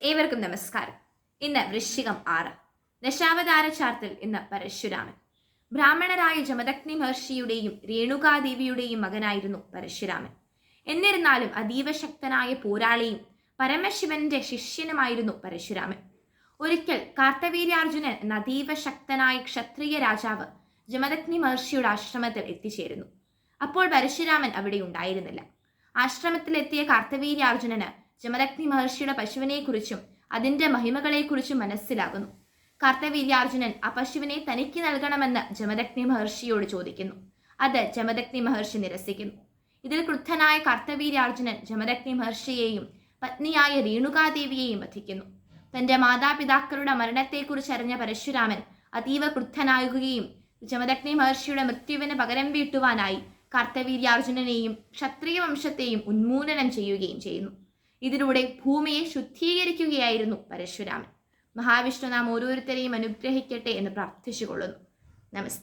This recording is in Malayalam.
ഏവർക്കും നമസ്കാരം. ഇന്ന് വൃശ്ചികം 6. ദശാവതാര ചാർത്തിൽ ഇന്ന് പരശുരാമൻ. ബ്രാഹ്മണരായ ജമദഗ്നി മഹർഷിയുടെയും രേണുകാദേവിയുടെയും മകനായിരുന്നു പരശുരാമൻ. എന്നിരുന്നാലും അതീവ ശക്തനായ പോരാളിയും പരമശിവന്റെ ശിഷ്യനുമായിരുന്നു പരശുരാമൻ. ഒരിക്കൽ കാർത്തവീര്യാർജുനൻ എന്ന അതീവ ശക്തനായ ക്ഷത്രിയ രാജാവ് ജമദഗ്നി മഹർഷിയുടെ ആശ്രമത്തിൽ എത്തിച്ചേരുന്നു. അപ്പോൾ പരശുരാമൻ അവിടെ ഉണ്ടായിരുന്നില്ല. ആശ്രമത്തിലെത്തിയ കാർത്തവീര്യാർജുനന് ജമദഗ്നി മഹർഷിയുടെ പശുവിനെക്കുറിച്ചും അതിന്റെ മഹിമകളെക്കുറിച്ചും മനസ്സിലാകുന്നു. കാർത്തവീര്യാർജുനൻ ആ പശുവിനെ തനിക്ക് നൽകണമെന്ന് ജമദഗ്നി മഹർഷിയോട് ചോദിക്കുന്നു. അത് ജമദഗ്നി മഹർഷി നിരസിക്കുന്നു. ഇതിൽ ക്രുദ്ധനായ കാർത്തവീര്യാർജുനൻ ജമദഗ്നി മഹർഷിയെയും പത്നിയായ രേണുകാദേവിയെയും വധിക്കുന്നു. തന്റെ മാതാപിതാക്കളുടെ മരണത്തെക്കുറിച്ച് അറിഞ്ഞ പരശുരാമൻ അതീവ ക്രുദ്ധനാകുകയും ജമദഗ്നി മഹർഷിയുടെ മൃത്യുവിന് പകരം വീട്ടുവാനായി കാർത്തവീര്യാർജുനനെയും ക്ഷത്രിയ വംശത്തെയും ഉന്മൂലനം ചെയ്യുകയും ചെയ്യുന്നു. ഇതിലൂടെ ഭൂമിയെ ശുദ്ധീകരിക്കുകയായിരുന്നു പരശുരാമൻ. മഹാവിഷ്ണു നാം ഓരോരുത്തരെയും അനുഗ്രഹിക്കട്ടെ എന്ന് പ്രാർത്ഥിച്ചുകൊള്ളുന്നു. നമസ്തേ.